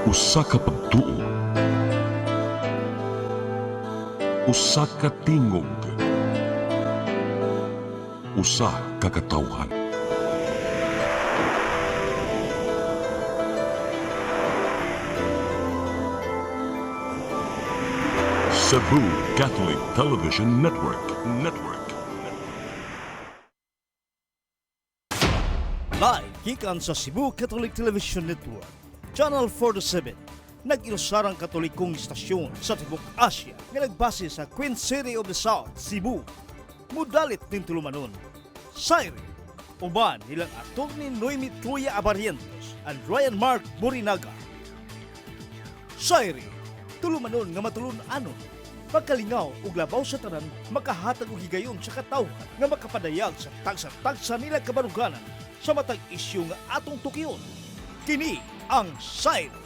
Usa ka pagtuo, usa ka tingog, usa ka katawhan. Cebu Catholic Television Network. Live gikan sa Cebu Catholic Television Network, Channel 47, nag-ilusarang katolikong istasyon sa Tibok Asia nga nagbase sa Queen City of the South, Cebu. Mudalit din tulumanon, SAYRI, uban nilang Atty. Noemi Truya-Abarientos and Ryan Mark Borinaga. SAYRI, tulumanon nga matulun-anon, pagkalingaw ug labaw sa tanan, makahatag og higayon sa katawhan nga makapadayag sa tagsa-tagsa nila kabaruganan sa matag isyu nga atong tukiyon. Kini ang SAYRI.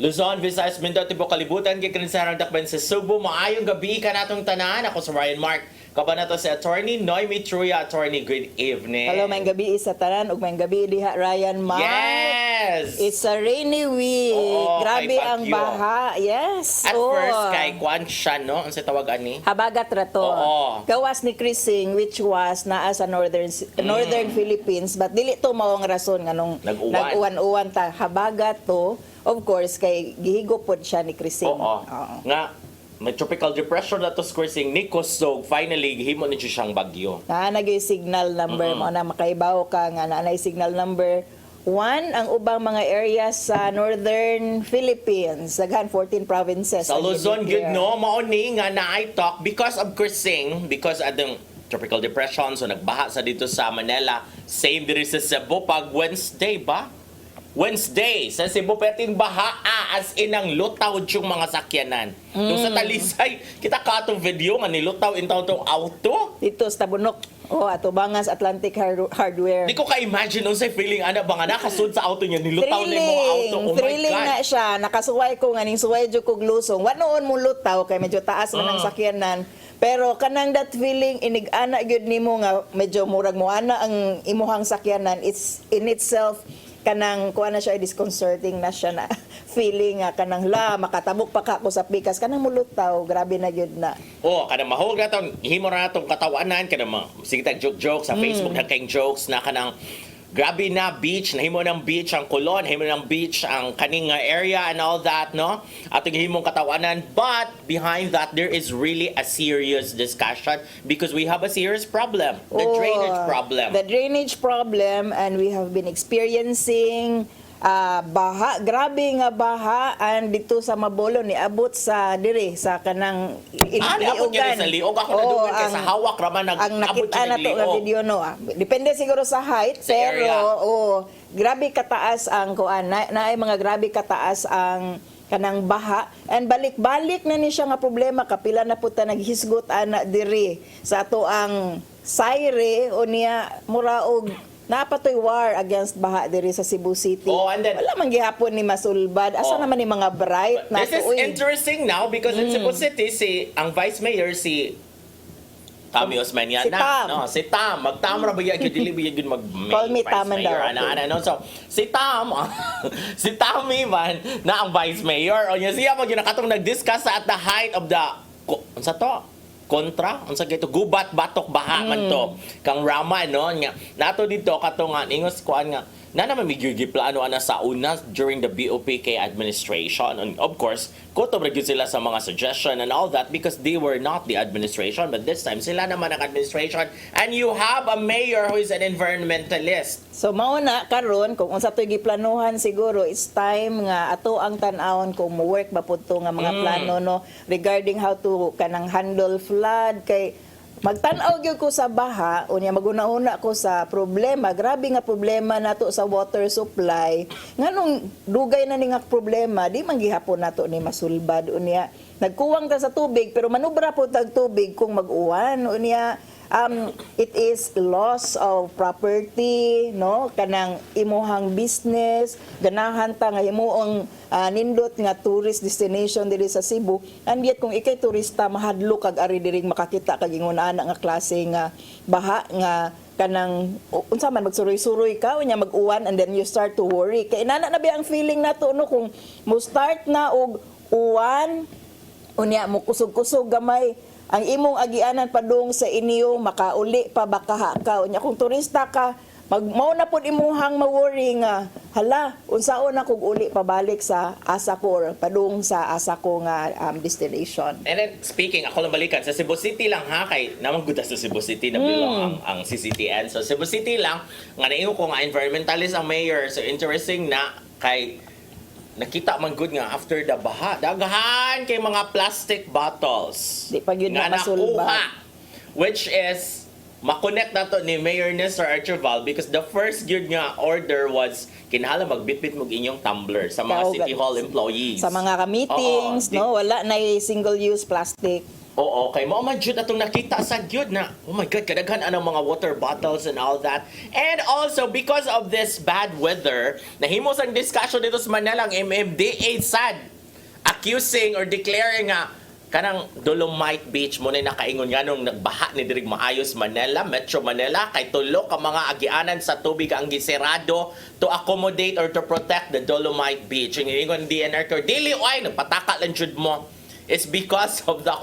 Luzon, Visayas, Mindanao, Tibok, Kalibutan, kikansarang dakban sa Cebu. Maayong gabi ka natong tanan. Ako si Ryan Mark. Kabanato si Atty. Noemi Truya. Attorney, good evening. Hello, may gabi sa tanan ug may gabi diha Ryan Mark. Yes! It's a rainy week. Oo, Grabe kay ang bagyo. Baha. Yes. At first, kay Kwan siya, no? Ang sa tawagan ni? Habagat rato. Oo. Gawas ni Krising which was naa sa northern Philippines but dili to mao ang rason nganong Nag-uwan. nag-uwan-uwan ta. Habagat to. Of course kay gihigo pod siya ni Krising. Oo. Nga, may tropical depression na to squaring ni Kusog. Finally, himo ni siyang bagyo. Nagyoy signal number mo na makaibaw ka nga naanay signal number 1 ang ubang mga areas sa northern Philippines. Daghan 14 provinces. Sa ang Luzon, gideclare. good no? Mauni nga na I talk because of Kursing, because adong tropical depression, so nagbaha sa dito sa Manila. Same diri sa Cebu pag Wednesday ba? Wednesday, sa Cebu peting baha as in ang lutaw yung mga sakyanan. Yung sa Talisay, kita ka atong video nga nilutaw in tong auto. Dito sa Tabunok. Ato Bangas Atlantic Hardware. Di ko ka-imagine nung sa feeling ana ba nga nakasud sa auto niya nilutaw na yung mga auto. Oh Thrilling my God. na siya. Nakasuway ko nga ning suway jud kog lusong. Wa noon mo lutaw kay medyo taas man ang sakyanan. Pero kanang that feeling inig-ana gyud nimo nga medyo murag mo ana ang imuhang sakyanan, it's in itself kanang kuha na siya disconcerting na siya na feeling nga kanang makatabok pa ka ko sa pikas kanang mulutaw grabe na gyud na. Kanang mahog na itong, himo na itong katawanan, kanang sige tag joke-joke sa Facebook na kayong jokes na kanang grabe na beach, nahimo ng beach ang Kulon, nahimo ng beach ang kaning area and all that, no? Atong himong katawanan, but behind that, there is really a serious discussion because we have a serious problem, the drainage problem. The drainage problem, and we have been experiencing baha, grabe nga baha and dito sa Mabolo ni abot sa dire sa kanang Niabot niya sa liog. Ako na doon kay sa hawak raman ang nag-abot nakita siya na ng to nga liog. video no. Depende siguro sa height Sa pero area. grabe kataas ang kuan naay mga grabe kataas ang kanang baha and balik-balik na ni siya nga problema kapila na puta naghisgot ana diri sa ato ang SAYRI o niya mura og napatoy war against baha diri sa Cebu City. And then, wala man gihapon ni masulbad. Asa naman ni mga bright na This is interesting now because in Cebu City, ang Vice Mayor, si Tommy Osmeña Si na. Tam. No, si Tam. Mag-Tam ra ba yan? Dili ba yan Call me Vice Tam and Mayor? daw. No? So, si Tam, si Tommy man, na ang Vice Mayor. O niya siya, katong nag-discuss at the height of the, sa to? Kontra, unsa gito gubat batok baha man to kang rama no nya nato dito katungan ingos kuan nga na naman medyo giplano ana sa una during the BOPK administration, and of course kutob ra gyud sila sa mga suggestion and all that because they were not the administration, but this time sila naman ang administration, and you have a mayor who is an environmentalist. So mao na karon kung unsa toy giplanuhan siguro it's time nga ato ang tan-awon kung mo work ba pud to nga mga plano no regarding how to kanang handle flood kay magtan-aw gyud ko sa baha unya maguna-una ko sa problema grabe nga problema nato sa water supply nganong dugay na ni nga problema di man gihapon nato ni masulbad unya nagkuwang ta sa tubig pero manubra po tag tubig kung mag-uwan unya it is loss of property no kanang imuhang business ganahan ta nga himuong nindot nga tourist destination diri sa Cebu and yet kung ikay turista mahadlok kag ari diring makakita kag ingon ana nga klase nga baha nga kanang unsa man magsuroy-suroy ka unya mag-uwan and then you start to worry kay inana na ba ang feeling nato no kung mo start na og uwan unya mo kusog-kusog gamay ang imong agianan padung sa inyo makauli pa baka ka unya kung turista ka mao na pud imuhang ma-worry nga hala unsaon na kog uli pabalik sa asa ko or padung sa asa ko nga destination. And then, speaking, ako lang balikan, sa Cebu City lang ha, kay naman good sa Cebu City na bilong ang CCTN. So, Cebu City lang, nga naingo ko nga environmentalist ang mayor. So, interesting na kay nakita man good nga after the baha. Daghan kay mga plastic bottles. Di pa yun nga nakasulbad. nakuha. Which is, makonect na to ni Mayor Nestor Archival because the first good nga order was kinahanglan magbitbit mo inyong tumbler sa mga City Hall employees. Sa mga meetings, no, wala na single-use plastic. Oo, kay mo man jud atong nakita sa gyud na oh my god kadaghan anang mga water bottles and all that. And also because of this bad weather, nahimo sang discussion dito sa Manila ang MMDA sad accusing or declaring nga kanang Dolomite Beach mo na nakaingon nga nung nagbaha ni Dirig Maayos Manila, Metro Manila, kay tulo ka mga agianan sa tubig ang gisirado to accommodate or to protect the Dolomite Beach. Yung ingon DNR ko, dili oy, nagpataka lang jud mo. It's because of the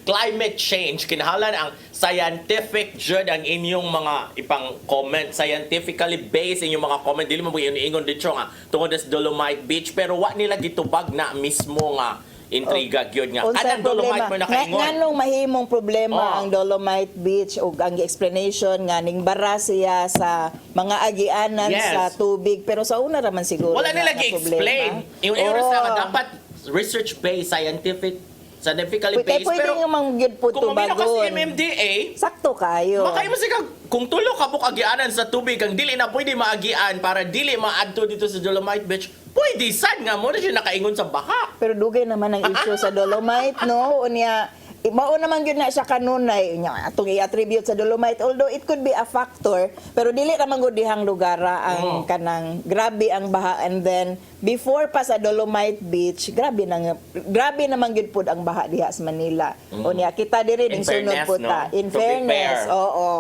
climate change. Kinahanglan ang scientific jud ang inyong mga ipang comment, scientifically based inyong mga comment. Dili mo ingon dito nga tungod sa Dolomite Beach, pero wa nila gitubag na mismo nga intriga gyud nga kanang Dolomite mo nakaingon. Nganong mahimong problema ang Dolomite Beach ug ang explanation nga ning bara siya sa mga agianan sa tubig pero sa una raman siguro wala nila gi-explain. Yung nga dapat research-based, scientifically based. Pwede Pero yung mangyud po kung mamino ka sa tubagon. MMDA, Sakto kayo. makay mo siya kung tulo ka buk agianan sa tubig, kang dili na pwede maagian para dili maadto dito sa Dolomite Beach, pwede sad nga mo na siya nakaingon sa baha. Pero dugay naman ang issue sa Dolomite, no? Unya, mao naman yun na siya kanunay atong i-attribute sa Dolomite although it could be a factor pero dili naman gud dihang lugar ang kanang grabe ang baha and then before pa sa Dolomite Beach grabe naman gud pud ang baha diha sa Manila unya kita diri ning sunod po ta in fairness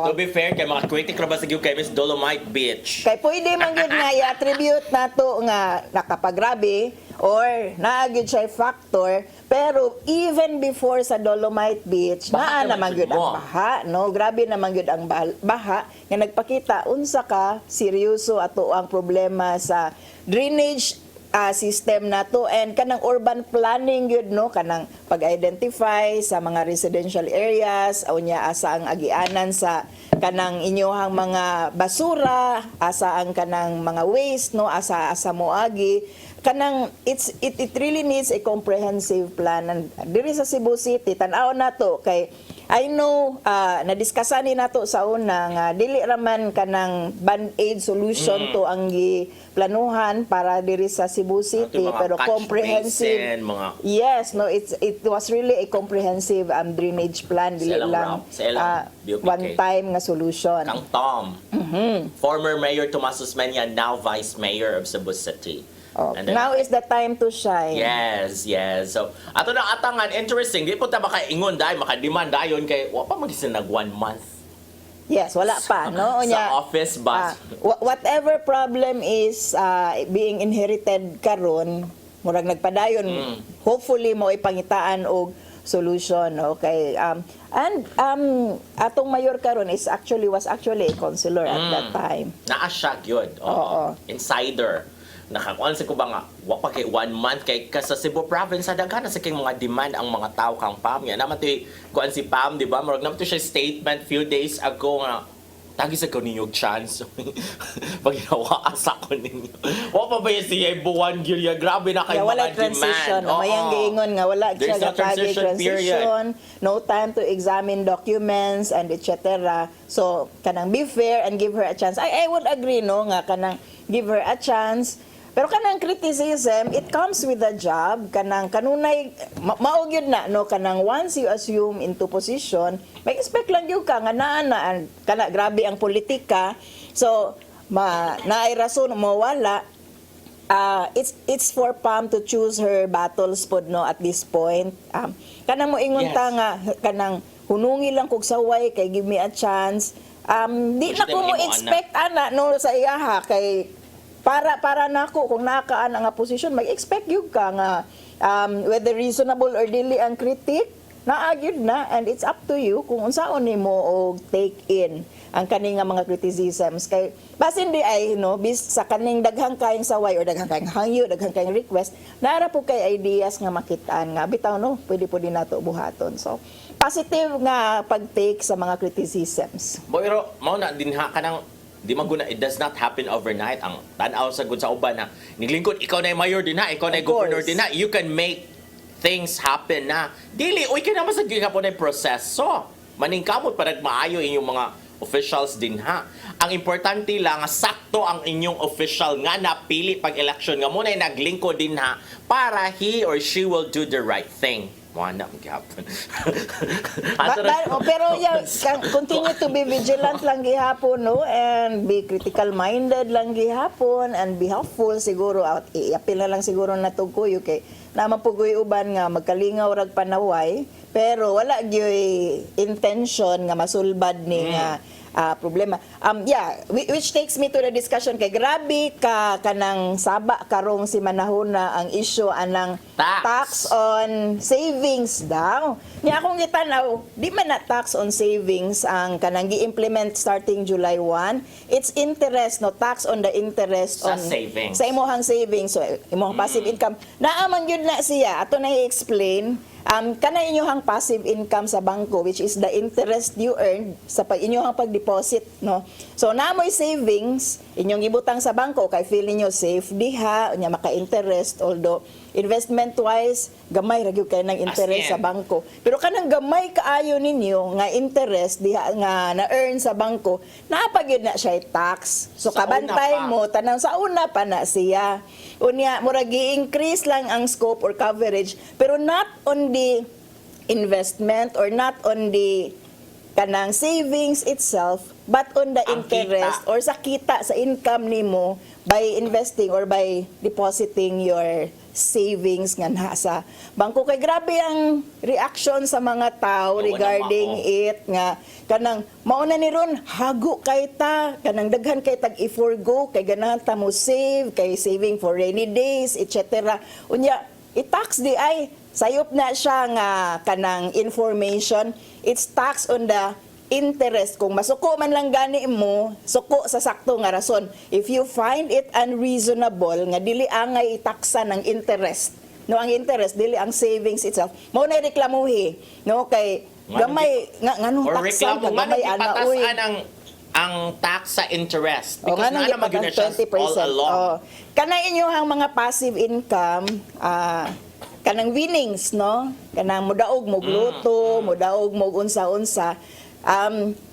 to be fair kay mga critic ra ba sa gyud kay Miss Dolomite Beach kay pwede man gud nga i-attribute nato nga nakapagrabe or naagid siya factor pero even before sa Dolomite Beach naa naman gyud ang baha no grabe naman gyud ang baha nga nagpakita unsa ka seryoso ato ang problema sa drainage system nato and kanang urban planning gyud no kanang pag-identify sa mga residential areas unya asa ang agianan sa kanang inyohang mga basura asa ang kanang mga waste no asa moagi kanang it really needs a comprehensive plan and diri sa Cebu City tan-aw nato kay I know na-discussan ni nato sa una nga dili raman kanang band-aid solution to ang planuhan para diri sa Cebu City pero comprehensive yes no it was really a comprehensive drainage plan dili lang one time nga solution kang Tom former Mayor Tomas Osmeña now Vice Mayor of Cebu City. Now is the time to shine. Yes. So, ato na atangan, interesting. Di po ta makaingon dahil, makademand dayon kay, wa pa magisin nag 1 month. Yes, wala pa, no? Sa office bus. Whatever problem is being inherited karon, murag nagpadayon, hopefully mo ipangitaan og solution, okay? And atong mayor karon was actually a counselor at that time. Naa siya gyud. Insider. Nakakuan sa ko ba nga wa pa kay 1 month kay sa Cebu province daghan sa kay mga demand ang mga tao kang Pam ya naman to kuan si Pam di ba murag naman to siya statement few days ago nga tagi sa ko ninyo chance pag ginawa asa ko ninyo wa pa ba siya buwan gyud grabe na kay mga demand mayang giingon nga wala siya ga transition no time to examine documents and etc. So kanang be fair and give her a chance. I would agree no nga kanang give her a chance. Pero kanang criticism, it comes with the job. Kanang kanunay, maugyod na, no? Kanang once you assume into position, may expect lang yun ka, nga kana grabe ang politika. So, naay rason, mawala. It's for Pam to choose her battles pod, no, at this point. Kanang mo ingon ta nga, kanang hunungi lang kog saway, kay give me a chance. di Which na they ko mo mahimo, expect ana no sa iyaha kay para nako kung nakaan nga position mag-expect gyud ka nga whether reasonable or dili ang critic naagyud na, and it's up to you kung unsaon nimo og take in ang kaning nga mga criticisms kay basin di ay no bis sa kaning daghang kayong saway or daghang kayong hangyo daghang kayong request nara po kay ideas nga makitaan nga bitaw no pwede po din nato buhaton. So positive nga pag-take sa mga criticisms. Pero mao na dinha ka nang di maguna, it does not happen overnight. Ang tanaw sa gud sa uban na niglingkod ikaw na yung mayor din ha, ikaw na yung Of governor course. din ha, you can make things happen na dili uy kay naman sa gihapon na proseso maningkamot para maayo inyong mga officials din ha. Ang importante lang nga sakto ang inyong official nga napili pag election nga muna naglingkod din ha para he or she will do the right thing. Wala ang gihapon. Pero continue to be vigilant lang gihapon no, and be critical minded lang gihapon and be helpful siguro at iapil na lang siguro na tugkuyo kay naman pugoy uban nga magkalingaw rag panaway pero wala gyoy intention nga masulbad ni nga problema. Which takes me to the discussion kay grabe ka kanang saba karong si manahuna ang issue anang tax on savings daw. Niya akong gitanaw, di man na tax on savings ang kanang gi-implement starting July 1. It's interest, no, tax on the interest Sa on savings. sa imong savings, so imong passive income. Naaman gyud na siya ato na i-explain kana inyong passive income sa bangko which is the interest you earn sa inyong pag-deposit no. So namoy savings inyong ibutang sa bangko kay feel niyo safe diha unya maka-interest although investment wise gamay ra gyud kay nang interest sa bangko. Pero kanang gamay kaayo ninyo nga interest diha nga na-earn sa bangko napagyud na siya tax. So Sa kabantay una pa. mo tanang sa una pa na siya. Unya murag i-increase lang ang scope or coverage pero not on the investment or not on the kanang savings itself but on the Ang interest kita. or sa kita sa income nimo by investing or by depositing your savings nga sa bangko. Kay grabe ang reaction sa mga tao Oo regarding naman, it nga kanang mauna ni ron hago kay ta kanang daghan kay tag i-forgo kay ganahan ta mo save kay saving for rainy days etc. Unya i-tax di ay sayop na siya nga kanang information. It's tax on the interest. Kung masuko man lang gani mo, suko sa sakto nga rason. If you find it unreasonable nga dili angay itaksa ng interest. No, ang interest dili ang savings itself. Mao na reklamuhi, no, kay gamay nganong or taksa reklamo nga gamay ana uy. ipatasan ang tax sa interest O because nga nang na naman yun na siya 20%. all along. Kana inyong mga passive income, kanang winnings, no? Kanang mudaog mo gluto, mudaog mo unsa-unsa.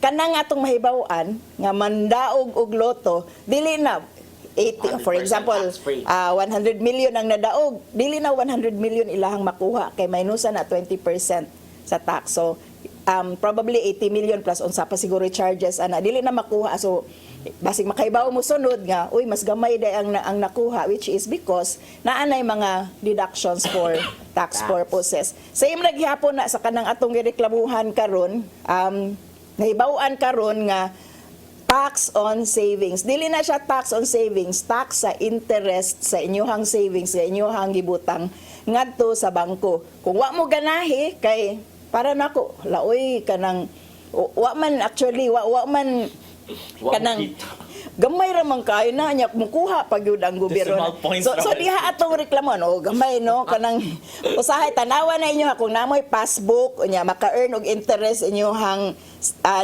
Kanang atong mahibaw-an nga mandaog og loto, dili na 80, for 100% example, tax-free. 100 million ang nadaog, dili na 100 million ilahang makuha kay minusan na 20% sa tax. So probably 80 million plus unsa pa siguro charges ana dili na makuha. So basig makaibaw mo sunod nga uy mas gamay day ang nakuha which is because naanay mga deductions for tax purposes. Same ra gihapon na sa kanang atong gireklamuhan karon nahibaw-an karon nga tax on savings. Dili na siya tax on savings, tax sa interest sa inyong savings, sa inyong gibutang ngadto sa bangko. Kung wa mo ganahi kay para nako laoy kanang wa man actually wa man kanang gamay ra man kayo na nya mukuha pag yun ang gobyerno. Decimal points So ra. diha atong reklamo no gamay no kanang usahay tanawa na inyo kung namoy passbook nya maka-earn og interest inyong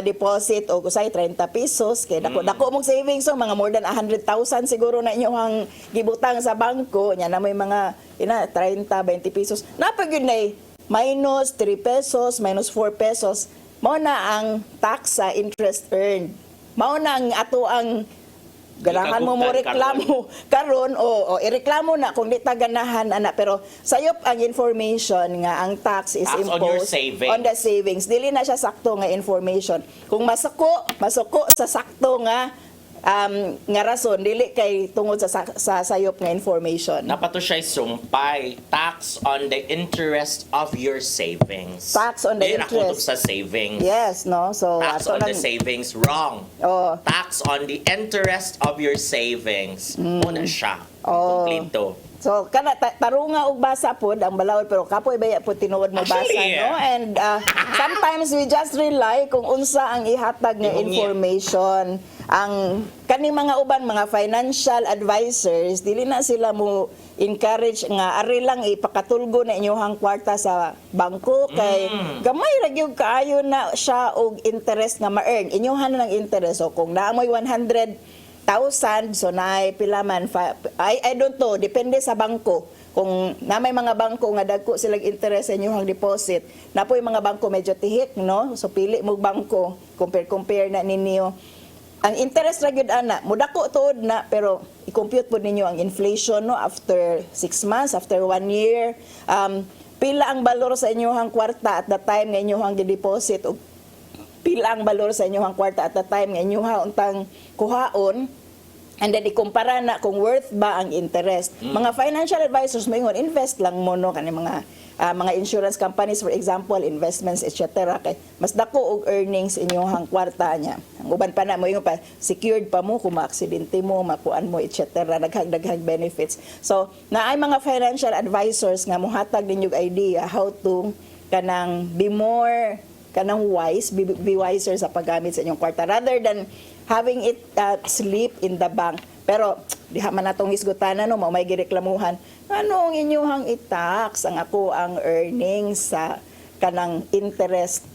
deposit o usahay 30 pesos kay dako mong savings so mga more than 100,000 siguro na inyong gibutang sa bangko nya namoy mga 30 20 pesos napag yun na minus 3 pesos minus 4 pesos mao na ang tax sa interest earned. Mao na ang ato ang ganahan mo reklamo karon o ireklamo na kung di ta ganahan ana pero sayop ang information nga ang tax is Tax on your imposed savings. on the savings. Dili na siya sakto nga information. Kung masuko sa sakto nga nga rason dili kay tungod sa sayop nga information. Napato siya sumpay. Tax on the interest of your savings. Tax on the Di nakutob interest. sa savings. Yes, no? So Tax ato on the lang- savings, wrong. Oh. Tax on the interest of your savings. Una siya. Oh. Kompleto. So kana tarunga og basa pod ang balawod pero kapoy baya pod tinuod mo basa, Actually, no? And sometimes we just rely kung unsa ang ihatag nga Ihong information. Ang kani mga uban mga financial advisors dili na sila mo encourage nga ari lang ipakatulgo na inyong kwarta sa bangko kay gamay ra gyud kaayo na siya og interest nga ma-earn. Inyong ng interest, so kung naamoy 100,000, so naay pila man I don't know, depende sa bangko. Kung na may mga bangko nga dagko silang interest sa inyong deposit, napoy mga bangko medyo tihik, no? So pili mo bangko, compare na ninyo. Ang interest ra gyud ana, mudako tuod na pero i-compute po ninyo ang inflation, no, after 6 months, after 1 year. Pila ang balor sa inyong kwarta at the time nga inyong gi-deposit o pila ang balor sa inyong kwarta at the time nga inyong untang kuhaon. And then ikumpara na kung worth ba ang interest. Mga financial advisors moingon invest lang mo, no, kani mga insurance companies, for example, investments, etc. Kay mas dako og earnings inyong kwarta niya. Ang uban pa na moingon pa secured pa mo kung maaksidente mo, makuan mo, etc. Daghang benefits. So naay mga financial advisors nga mohatag ninyog idea how to kanang be more kanang wise, be wiser sa paggamit sa inyong kwarta rather than having it sleep in the bank. Pero diha man natong isgutanan, no, may gireklamuhan anong inyong i-tax ang ako ang earnings sa kanang interest,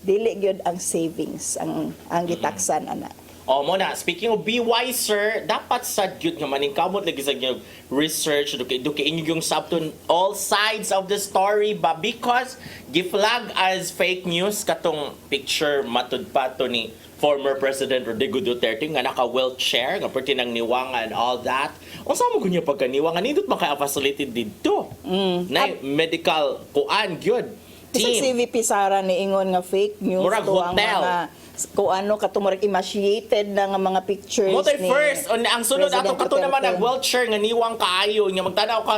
dili gyud ang savings ang gitaksan ana. O mo na, speaking of be wiser, dapat sa gyud nga maningkamot lagi sa gyud research duki inyo yung sabton all sides of the story ba, because giflag as fake news katong picture matud pa to ni former President Rodrigo Duterte nga naka-wheelchair nga perti nang niwangan and all that. Unsa mo gunya pagkaniwangan nindot maka-facilitated didto. Na medical kuan gyud. Isang CVP Sara ni ingon nga fake news Murag to ang hotel. mga kung ano katumurag emaciated na nga mga pictures Mo tay ni first ang sunod President ato kato naman Duterte. nag-wheelchair nga niwang kaayo nga magtanaw ka.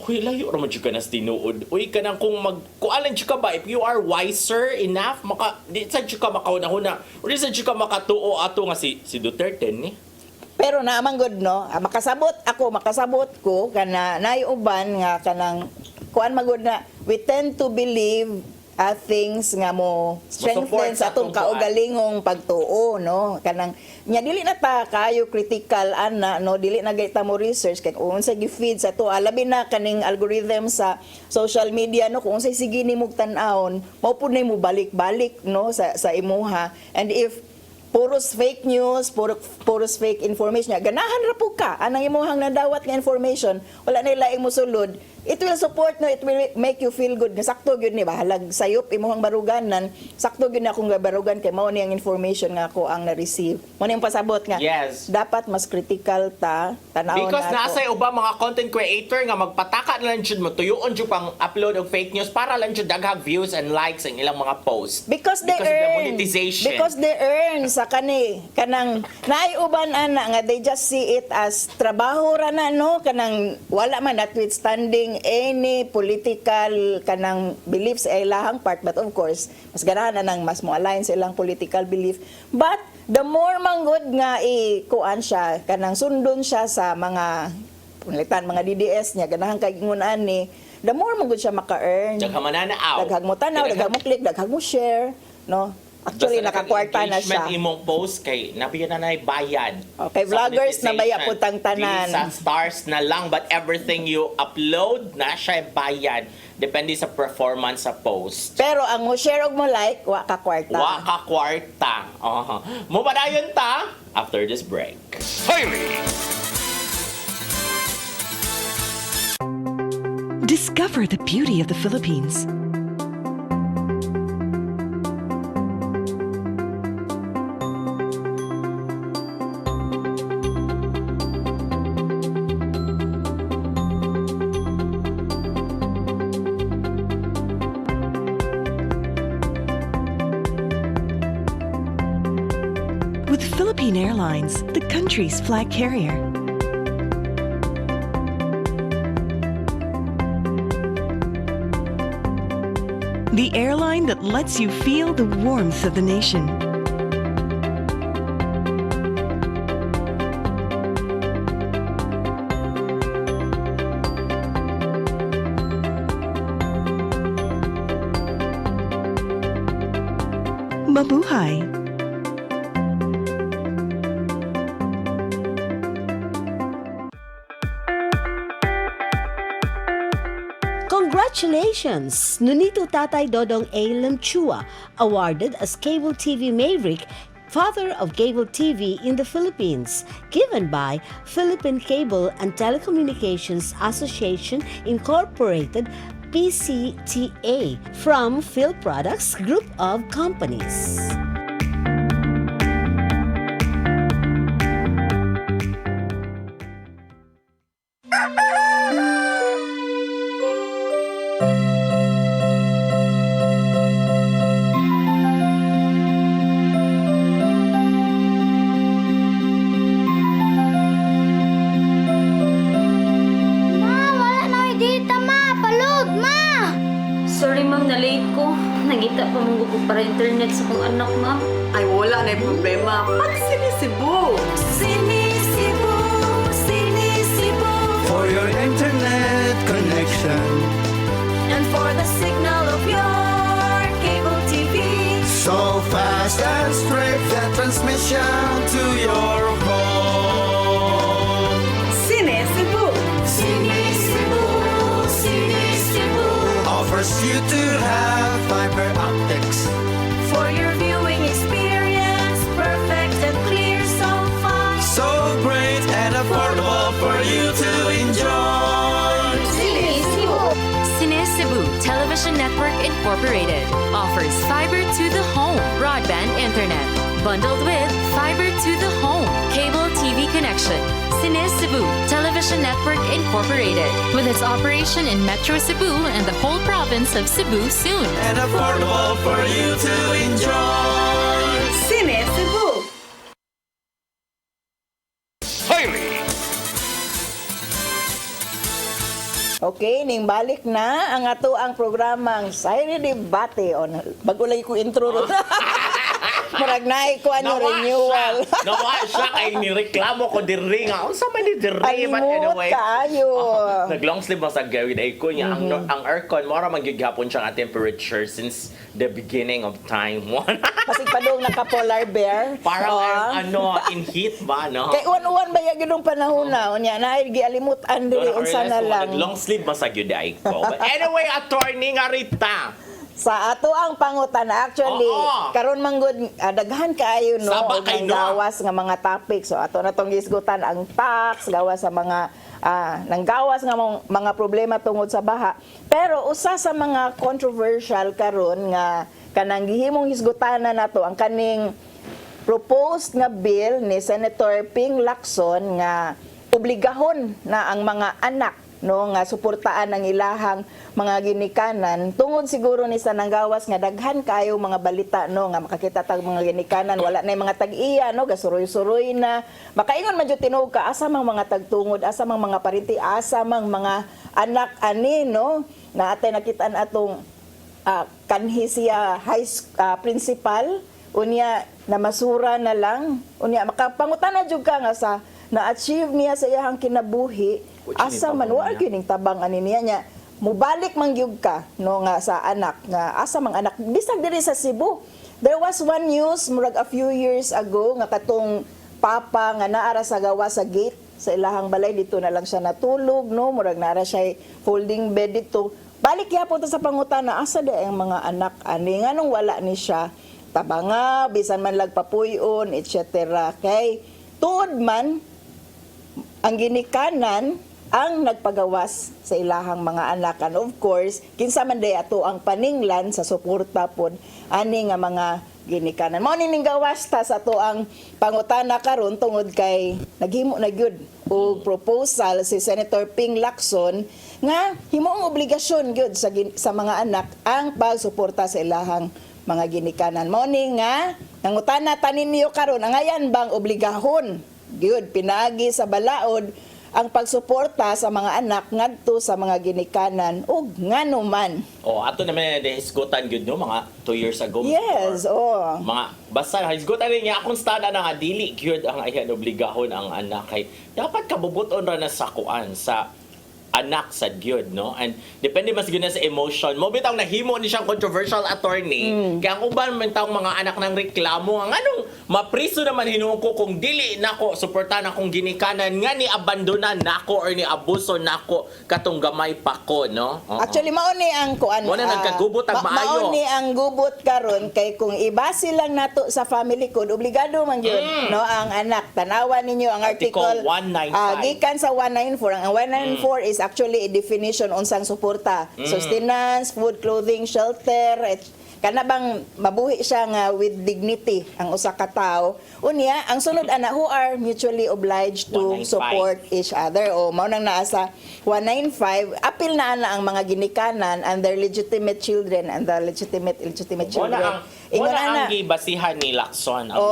Uy, layo raman dyan ka na tinuod. Uy, ka nang kung kualan dyan ka ba, if you are wiser enough, di sa dyan ka makauna-huna, o di sa dyan ka makatuo ato nga si Duterte ni. Pero naamang good, no? Makasabot ko kana naiuban nga kanang kuan magud na we tend to believe things nga mo strengthen sa atong kaugalingong pagtuo, no? Kanang nya dili na ta kayo critical ana, no, dili na gayta mo research kay kung unsa gi-feed sa to alabi na kaning algorithm sa social media, no, kung unsay sige nimog tan-awon mao pud na mo balik-balik, no, sa imuha. And if puros fake news, puros fake information, ganahan ra pud ka anang imuhang nadawat nga information, wala na ilaing mo sulod, it will support, no, it will make you feel good. Sakto gyud ni bahalag sayop imuhang baruganan, sakto gyud na akong barugan kay mao ni ang information nga ako ang na-receive. Mo ni ang pasabot nga Yes. dapat mas critical tan-awon Because nato. nasa uba mga content creator nga magpataka na lang dyan mo, tuyuon dyan pang upload of fake news para lang dyan daghang views and likes ang ilang mga posts. Because they of the earn. monetization. Because they earn sa kanang naayuban ana nga they just see it as trabaho ra na, no, kanang wala man notwithstanding any political kanang beliefs ay lahang part, but of course mas ganahan na nang mas mo align sa ilang political belief, but the more manggod nga kuan siya kanang sundon siya sa mga pulitan mga DDS niya ganahan kay ingunan ni, the more manggod siya maka-earn. Daghang mananaaw. Daghang mo tanaw, daghang mo click, daghang mo share, no. Actually, Basta nakakwarta na siya. engagement imong post kay nabiyan na bayad. Okay, Sa vloggers na baya monetization. putang tanan. Dili sa stars na lang, but everything you upload na siya bayad. Depende sa performance sa post. Pero ang mo share og mo like, wa ka kwarta. Wa ka kwarta. Mo padayon ta after this break. Discover the beauty of the Philippines. With Philippine Airlines, the country's flag carrier. The airline that lets you feel the warmth of the nation. Mabuhay! Congratulations! Nunito Tatay Dodong A. Lemchua, awarded as Cable TV Maverick, Father of Cable TV in the Philippines, given by Philippine Cable and Telecommunications Association Incorporated, PCTA, from Phil Products Group of Companies. Sorry ma'am, na-late ko. Nangita pa mong ko para internet sa kong anak ma'am. Ay, wala na yung problema. Pag sinisibo. Sinisibo, sinisibo. For your internet connection And for the signal of your cable TV. so fast and straight, that transmission to your home. Sinisibo. Sinisibo, sinisibo. Offers you to have fiber optics. For your viewing experience, perfect and clear so far. So great and affordable for you to enjoy. Sinisibo. Cine Cebu Television Network Incorporated offers fiber to the home broadband internet bundled with fiber to the home cable TV connection. Cine Cebu Television Network Incorporated with its operation in Metro Cebu and the whole province of Cebu soon. And affordable for you to enjoy. Sinisibo. SAYRI! Okay, ning balik na ang ato ang programang SAYRI Debate on bago lagi ko intro ron. Murag naay ko ano renewal. Nawa siya kay nireklamo ko diri nga. Unsa man ni diri man Alimot anyway. kaayo. Nag-long sleeve ba sa gawid ay ko niya. Ang aircon mo ra magyugapon siya nga temperature since the beginning of time. Kasi padong naka-polar bear. Parang Oo. in heat ba no? Kay uwan-uwan ba yung ginong panahon na? Unya, naay gialimutan diri unsa na lang. Long sleeve ba sa gyud ay ko. But anyway, attorney nga Rita. Sa ato ang pangutana, actually, Oo. karon manggod daghan kaayo no Saba og kay no. gawas nga mga topic. So ato na tong gisgutan ang tax, gawas sa mga nanggawas nga mga problema tungod sa baha. Pero usa sa mga controversial karon nga kanang gihimong hisgutanan nato ang kaning proposed nga bill ni Senator Ping Lacson nga obligahon na ang mga anak no nga suportaan ang ilahang mga ginikanan tungod siguro ni sa nanggawas nga daghan kayo mga balita no nga makakita tag mga ginikanan wala na yung mga tag-iya no gasuroy-suroy na makaingon man jud tinuod ka asa mang mga tagtungod asa mang mga parinti asa mang mga anak ani no na atay nakitaan atong kanhi siya principal unya na masura na lang unya makapangutana jud ka nga sa na-achieve niya sa iyang kinabuhi asa man wa kining tabang ani niya mubalik man gyud ka no nga sa anak nga asa mang anak bisag diri sa Cebu there was one news murag a few years ago nga katong papa nga naara sa gawa sa gate sa ilahang balay dito na lang siya natulog no murag naara siya folding bed dito balik gyapon ta sa pangutana asa da ang mga anak ani nganong wala ni siya tabanga bisan man lagpapuyon etc kay tuod man ang ginikanan ang nagpagawas sa ilahang mga anak and of course kinsa man day ato ang paninglan sa suporta pod ani nga mga ginikanan mao ning gawas ta sa ato ang pangutana karon tungod kay naghimo na gyud og proposal si Senator Ping Lacson nga himoong obligasyon gyud sa mga anak ang pagsuporta sa ilahang mga ginikanan mao ni nga nangutana tanin niyo karon ang ayan bang obligahon gyud pinagi sa balaod ang pagsuporta sa mga anak ngadto sa mga ginikanan ug ngano man. Ato naman hisgutan gyud no mga 2 years ago. Yes, Mga basta hisgutan rin niya akong stada na nga dili gyud ang ayan obligahon ang anak kay dapat kabubuton ra na sa kuan sa anak sa gyud no, and depende mas gyud na sa emotion mo bitaw nahimo ni siyang controversial attorney kaya ang uban man taong mga anak nang reklamo ang anong mapriso naman hinuon ko kung dili nako suportahan akong ginikanan nga ni abandonan nako or ni abuso nako katong gamay pa ko no. Actually mao ni ang kuan Mo na nagkagubot ang maayo. Mao ni ang gubot karon kay kung ibase lang nato sa family code obligado man gyud no ang anak tanawan ninyo ang article 195 gikan sa 194 ang 194 is actually a definition unsang suporta sustenance, food, clothing, shelter, kana bang mabuhi siya nga with dignity ang usa ka tawo. Unya ang sunod ana who are mutually obliged to 195. support each other o mao nang naa sa 195 apil na ana ang mga ginikanan and their legitimate children and the legitimate children. Wala ang gibasihan ni Lacson ang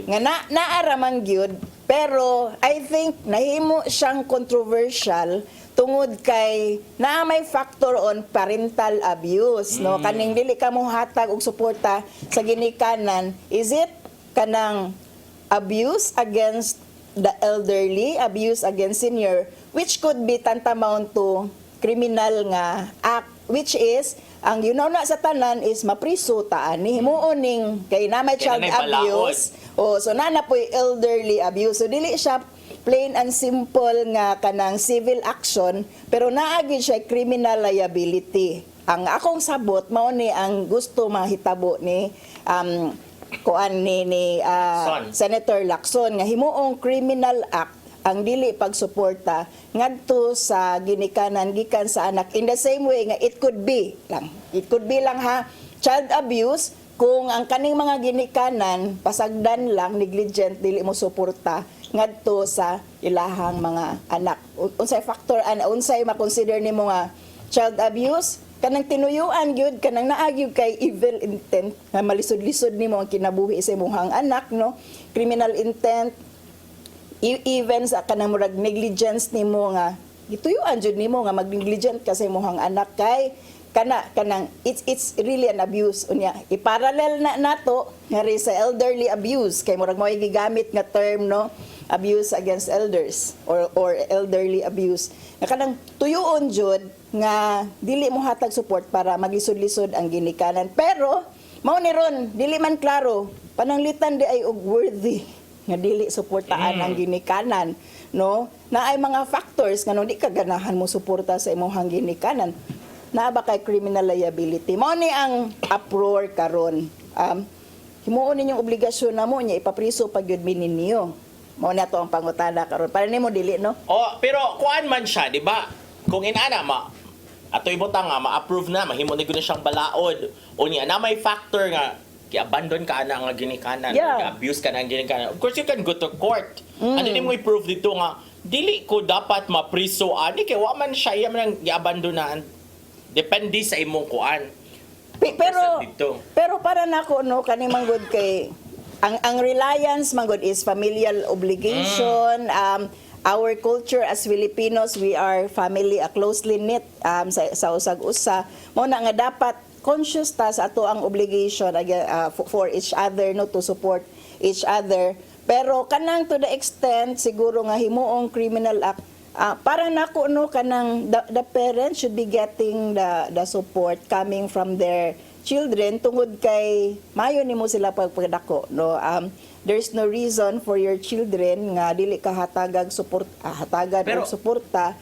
195. Nga naaraman gyud pero I think nahimo siyang controversial tungod kay naa may factor on parental abuse no kaning dili ka mo hatag og suporta sa ginikanan. Is it kanang abuse against the elderly, abuse against senior, which could be tantamount to criminal nga act, which is ang na sa tanan is mapriso ta ani himuoning kay na may child abuse so na po'y elderly abuse, so dili siya plain and simple nga kanang civil action pero naagi siya criminal liability. Ang akong sabot mao ni ang gusto mahitabo ni kuan ni Senator Lacson nga himuong criminal act ang dili pagsuporta ngadto sa ginikanan gikan sa anak in the same way nga it could be lang ha child abuse kung ang kaning mga ginikanan pasagdan lang negligent dili mo suporta ngadto sa ilahang mga anak. Unsay factor unsay makonsider nimo nga child abuse kanang tinuyuan gyud kanang naagyo kay evil intent nga malisod-lisod nimo ang kinabuhi sa imong anak no, criminal intent, even sa kanang murag negligence nimo nga gituyuan jud nimo nga mag-negligent ka sa imong anak kay kanang it's really an abuse. Unya iparallel na nato nga sa elderly abuse kay murag mao gigamit nga term no, abuse against elders or elderly abuse nga kanang tuyoon jud nga dili mo hatag support para maglisod-lisod ang ginikanan pero mao ni ron dili man klaro pananglitan di ay og worthy nga dili suportaan ang ginikanan no, na ay mga factors nga no di ka ganahan mo suporta sa imong ginikanan naa ba kay criminal liability. Mao ni ang uproar karon. Himuon ninyong obligasyon na mo nya ipapriso pag gyud ninyo. Mao na to ang pangutana karon. Para nimo dili no? Pero kuan man siya, di ba? Kung inana ato ibutang nga ma-approve na mahimo ni gud siyang balaod. Unya na may factor nga i-abandon ka ana nga ginikanan, abuse ka na ang ginikanan. Of course you can go to court. Ano nimo i-prove dito nga dili ko dapat mapriso ani kay wa man siya iya man i-abandonan. Depende sa imong kuan. Pero para nako no kani manggod kay ang reliance manggod is familial obligation. Our culture as Filipinos, we are family closely knit sa usag-usa. Mo na nga dapat conscious ta sa ato ang obligation for each other no, to support each other. Pero kanang to the extent siguro nga himuong criminal act para nako no kanang the parents should be getting the support coming from their children tungod kay mayo nimo sila pagpadako no. There's no reason for your children nga dili ka hatagag support og suporta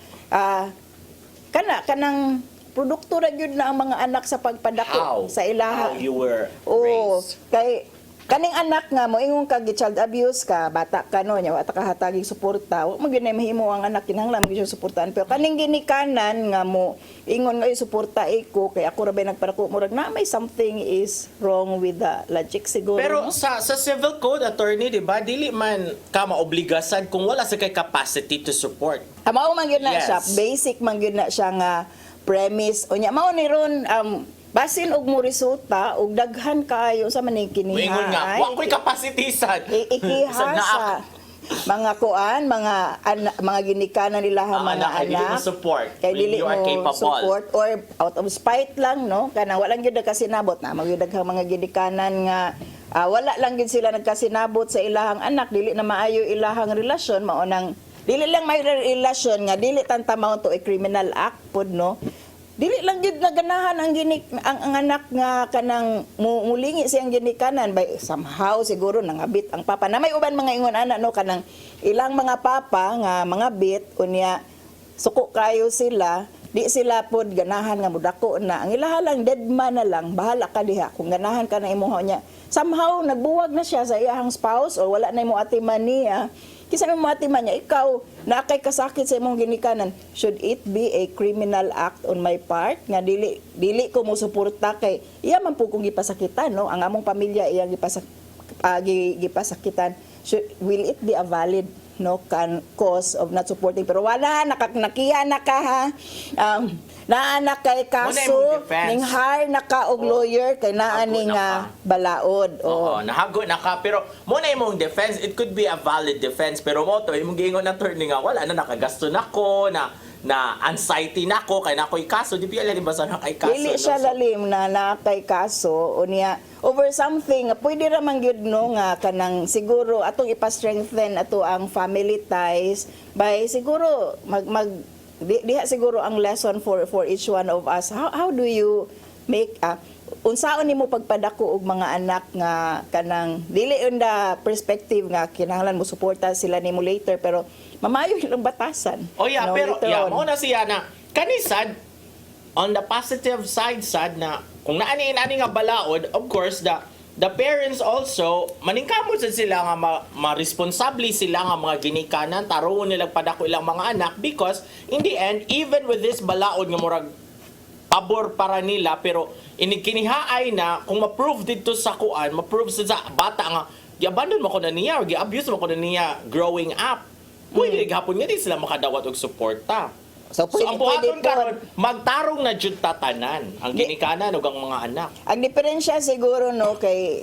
kanang produkto ra gyud na ang mga anak sa pagpadako sa ilaha. How you were raised. Kay kaning anak nga mo ingon kag child abuse ka bata ka no nya wa ta kahatagig suporta mo gyud na mahimo ang anak kinahanglan mo gyud suportahan pero kaning ginikanan nga mo ingon nga suporta ko kay ako ra bay nagpadako murag na may something is wrong with the logic siguro. Pero no? sa civil code attorney di ba dili man ka maobligasan kung wala sa kay capacity to support. Mao man gyud na siya basic man gyud na siya nga premise unya mao ni ron basin og mo resulta og daghan kaayo sa maning kiniha. Moingon nga, wa ko'y kapasitisan. Ikihasa. mga kuan, mga ginikanan nila mga Kay dili mo anak. support Kay when dili you are mo capable. support or out of spite lang, no? Kanang walang gyud nagkasinabot na magyud daghang mga ginikanan nga wala lang gyud sila nagkasinabot sa ilahang anak, dili na maayo ilahang relasyon, mao nang dili lang may relasyon nga dili tantamount to a criminal act pod, no? Dili lang gyud naganahan ang anak nga kanang mulingi siyang ginikanan by somehow siguro nangabit ang papa. Na may uban mga ingon ana, no, kanang ilang mga papa nga mga bit unya suko kayo sila, di sila pod ganahan nga mudako na. Ang ilaha lang dead man na lang, bahala ka diha kung ganahan ka na imuha niya. Somehow nagbuwag na siya sa iyang spouse or wala na imo atiman niya. Kisa mo atiman niya, ikaw na kay kasakit sa imong ginikanan, should it be a criminal act on my part nga dili ko mo suporta kay iya man po kung gipasakitan, no, ang among pamilya iyang gipasakitan. Will it be a valid, no, cause of not supporting? Pero wala, nakiya na ka, ha. Naanak kay kaso ning hire na ka og lawyer kay naa ning balaod. Oo, nahago na ka, pero mo na imong defense, it could be a valid defense, pero mo to imong giingon attorney nga wala na nakagasto nako na anxiety nako kay nakoy kaso di pila ba sa kay kaso. Dili siya lalim na kay kaso unya over something pwede ra man gyud, no, nga kanang siguro atong ipa-strengthen ato ang family ties by siguro diha siguro ang lesson for each one of us. How do you make unsaon nimo pagpadako og mga anak nga kanang dili on the perspective nga kinahanglan mo suporta sila nimo later pero mamayo ilang batasan. Oh yeah, no, pero mao on. na siya na kanisad on the positive side sad na kung naani nga balaod, of course the parents also maningkamot sa sila nga ma-responsable sila nga mga ginikanan taron nila padako ilang mga anak because in the end even with this balaod nga murag pabor para nila pero kinihaay na kung ma-prove dito sa kuan, ma-prove sa bata nga gi-abandon mo ko na niya or gi-abuse mo ko na niya growing up. Pwede gihapon nga di sila makadawat og suporta. So ang buhaton karon magtarong na jud tatanan ang ginikanan ug ang mga anak. Ang diferensya siguro, no, kay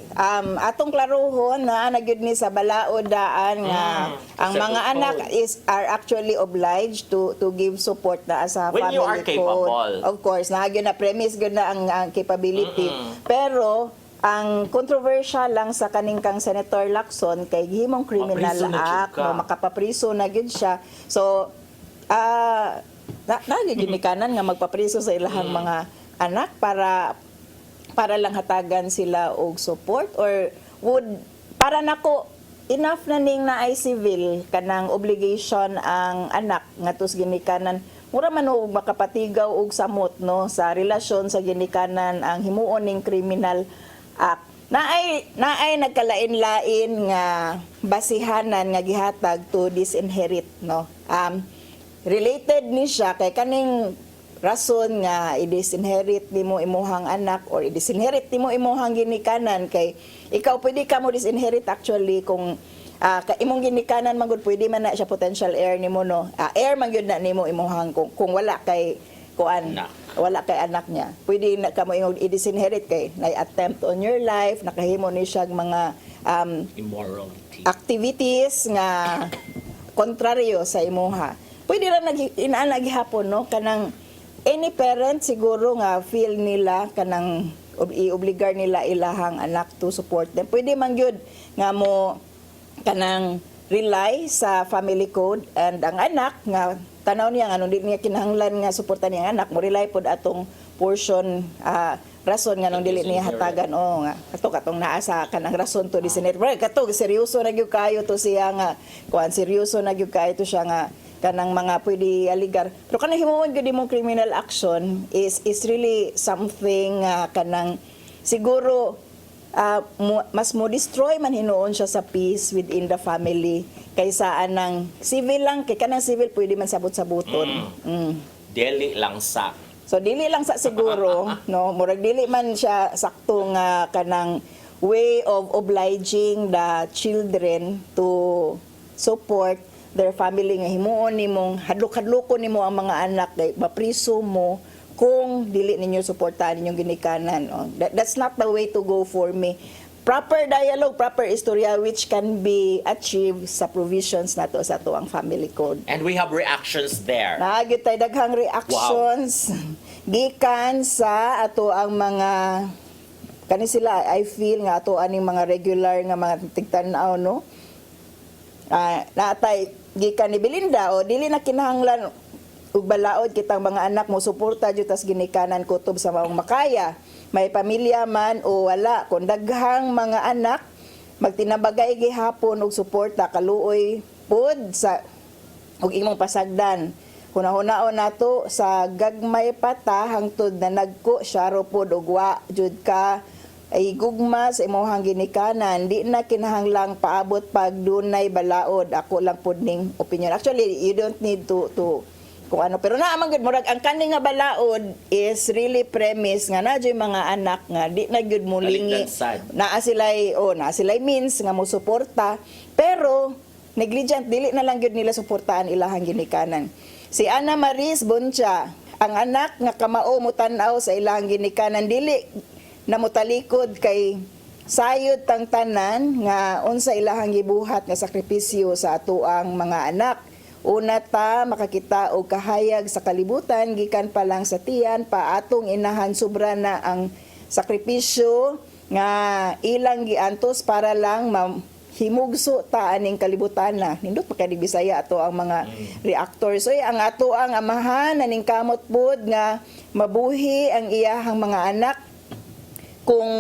atong klaruhon na nagyud ni sa balaod daan nga ang mga anak are actually obliged to give support na sa when family you are capable. code. Of course, nagyud na premise gyud na ang capability. Pero ang controversial lang sa kaning kang Senator Lacson kay gihimong criminal act, no, makapapriso na gyud siya. So ginikanan nga magpapriso sa ilahang mga anak para lang hatagan sila og support or para nako enough na ning naay civil kanang obligation ang anak ngatus ginikanan mura man og makapatigaw og samot, no, sa relasyon sa ginikanan ang himuon ning criminal act. Naay nagkalain-lain nga basihanan nga gihatag to disinherit, no. Related ni siya kay kaning rason nga i-disinherit nimo imuhang anak or i-disinherit nimo imuhang ginikanan kay ikaw pwede ka mo disinherit actually kung imong ginikanan man gud pwede man na siya potential heir nimo, no. Heir man gyud na nimo imuhang kung wala kay wala kay anak niya. Pwede na kamo i-disinherit kay na attempt on your life, nakahimo ni siya mga immoral activities nga kontraryo sa imuha. Pwede ra inaanag gihapon, no, kanang any parent siguro nga feel nila kanang i-obligar nila ilahang anak to support them. Pwede man gyud nga mo kanang rely sa family code and ang anak nga tanaw niya nga dili niya kinahanglan nga suportan niya ang anak mo rely pod atong portion rason nga nung dili niya hatagan nga katong naa sa kanang rason to disinherit. Kato seryoso na gyud kayo to siya nga kuan seryoso na gyud kayo to siya nga kanang mga pwede aligar. Pero kanang himuon gyud imong criminal action is really something kanang siguro mas mo destroy man hinuon siya sa peace within the family kaysa anang civil lang kay kanang civil pwede man sabot-sabuton. Dili lang sa. So dili lang sa siguro, no, murag dili man siya sakto nga kanang way of obliging the children to support their family nga himuon nimong hadlok-hadlokon nimo ang mga anak kay mapriso mo kung dili ninyo suportahan ninyong ginikanan. That's not the way to go for me. proper dialogue, proper istorya which can be achieved sa provisions nato sa ato ang family code. And we have reactions there. Naagit tay daghang reactions gikan sa ato ang mga kani sila I feel nga ato aning mga regular nga mga tigtan-aw no. Natay gikan ni Belinda o dili na kinahanglan ug balaod kitang mga anak mo suporta jud tas ginikanan kutob sa maong makaya. May pamilya man o wala, kung daghang mga anak, magtinabagay gihapon og suporta, kaluoy pod sa og imong pasagdan. Hunahunao nato sa gagmay pata hangtod na nagko syaro pod og wa jud ka ay gugma sa imong ginikanan. Di na kinahanglang paabot pag dunay balaod. Ako lang pod ning opinion. Actually, you don't need to kung ano, pero naamang gud murag ang kani nga balaod is really premise nga nadyoy mga anak nga di na gyud mulingi naa sila'y means nga mo suporta pero negligent dili na lang gyud nila suportaan ilahang ginikanan. Si Ana Maris Boncha, ang anak nga kamao mo tan-aw sa ilahang ginikanan dili na mutalikod kay sayod tang tanan nga unsa ilahang gibuhat nga sakripisyo sa atoang mga anak. Una ta makakita og kahayag sa kalibutan gikan pa lang sa tiyan pa atong inahan sobra na ang sakripisyo nga ilang giantos para lang himugso ta aning kalibutan na nindot pa kay Bisaya ato ang mga reactors. So ang ato ang amahan aning kamot pod nga mabuhi ang iyahang mga anak kung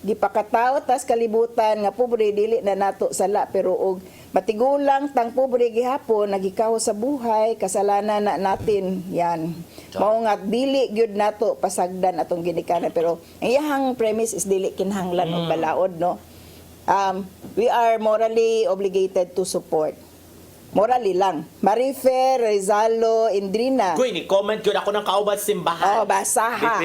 gipakataw tas kalibutan nga pobre dili na nato sala pero og matigulang tang pobre gihapon nagikaw sa buhay kasalanan na natin yan mao nga dili gyud nato pasagdan atong ginikanan pero ang iyahang premise is dili kinahanglan og balaod no. We are morally obligated to support. Morally lang. Marifer, Rizalo, Indrina. Kuy, ni-comment yun ako ng kauban simbahan. Oh, basaha.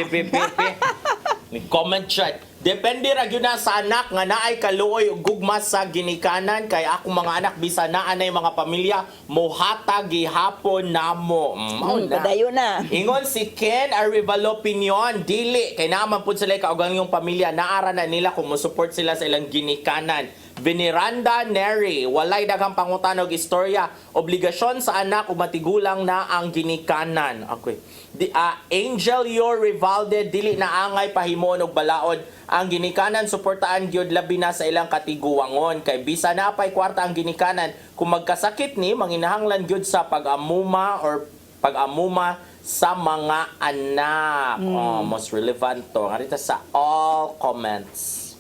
Ni-comment siya. Depende ra gyud na sa anak nga naay kaluoy ug gugma sa ginikanan kay akong mga anak bisa naa nay mga pamilya mohatag gihapon namo. Padayon na. Ingon si Ken Arivalo Opinion dili kay naman pud sila kaugang yung pamilya naara na nila kung mo support sila sa ilang ginikanan. Veneranda Neri, walay daghang pangutan og istorya, obligasyon sa anak ug matigulang na ang ginikanan. Okay. Angel Yor Rivalde dili na angay pahimon og balaod ang ginikanan suportaan gyud labi na sa ilang katiguangon kay bisa na pay kwarta ang ginikanan kung magkasakit ni manginahanglan gyud sa pag-amuma sa mga anak. Most relevant to ngarita sa all comments.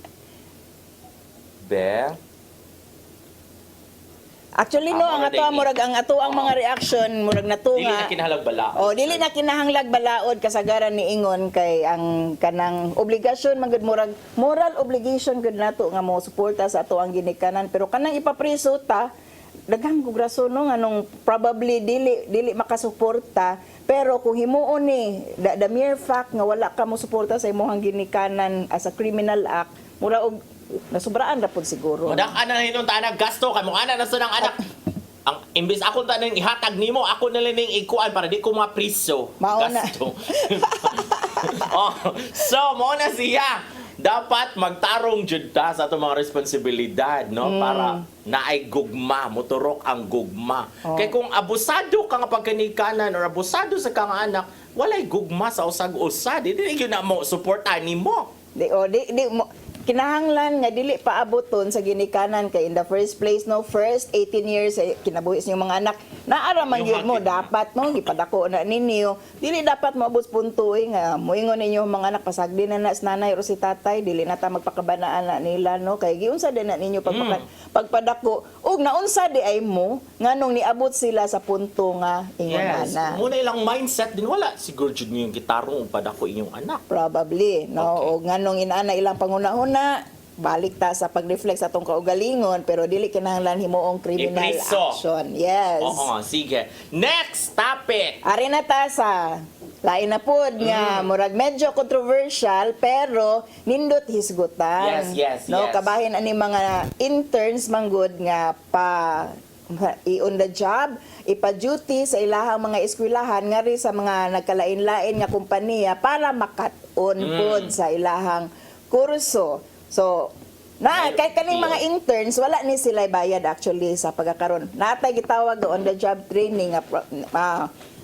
Actually no, ang ato ang ato ang mga reaction murag natunga. Dili na kinahanglag balaod. Dili na kinahanglag balaod kasagaran ni ingon kay ang kanang obligasyon magud murag moral obligation gud nato nga mo suporta sa ato ang ginikanan pero kanang ipapriso ta daghang kog rason no nganong probably dili makasuporta pero kung himuon ni the mere fact nga wala ka mo suporta sa imong ginikanan as a criminal act mura og nasubraan ra pud siguro. Modak ana hinon ta anak gasto kay mo ana na sa nang anak. Ang imbis ako ta nang ihatag nimo ako na lang ning ikuan para di ko mapriso. Gasto. So mo na siya. Dapat magtarong jud ta sa atong mga responsibilidad no para naay gugma, motorok ang gugma. Kay kung abusado ka nga pagkanikanan or abusado sa kang anak, walay gugma sa usag-usad. Dili gyud na mo suportan nimo. Kinahanglan nga dili paaboton sa ginikanan kay in the first place no first 18 years kinabuhi sa mga anak naara man gyud mo dapat no gipadako na ninyo dili dapat maabot punto nga moingon ninyo mga anak pasagdi na na nanay o si tatay dili na ta magpakabanaan na nila no kay giunsa din na ninyo pagpadako ug naunsa di ay mo nganong niabot sila sa punto nga ingon ana muna ilang mindset din wala siguro jud niyo gitarong padako inyong anak probably no ug nganong inaana ilang pangunahon na balik ta sa pag-reflect sa atong kaugalingon pero dili kinahanglan himuong criminal action. Yes. Oo, sige. Next topic. Ari na ta sa lain na pod nga murag medyo controversial pero nindot hisgutan. Yes. No, kabahin ani mga interns manggod nga on the job, ipa-duty sa ilahang mga eskwelahan nga ri sa mga nagkalain-lain nga kompanya para makat-on pod sa ilahang kurso. So, Na kay kaning mga interns wala ni sila bayad actually sa pagkakaroon. Natay gitawag on the job training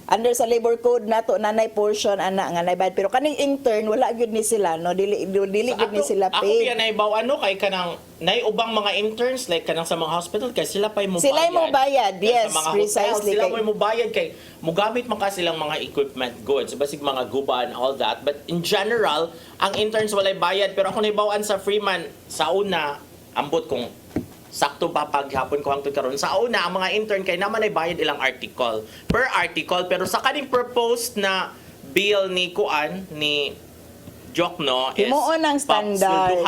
under sa labor code nato nanay portion ana nga nabayad pero kaning intern wala gyud ni sila no dili gyud ni sila Ako paid. piya naibaw kay kanang ubang mga interns like kanang sa mga hospital kay sila pa mo Sila mo bayad, yes, sa mga precisely. Hotel, sila mo bayad kay mugamit man ka silang mga equipment goods basig mga guba and all that, but in general ang interns walay bayad pero ako naibawaan sa Freeman sa una ambot kong sakto pa paghapon ko hangtod karon sa una ang mga intern kay naman ay bayad ilang article per article pero sa kaning proposed na bill ni Kuan ni Jokno is Himuon ang standard.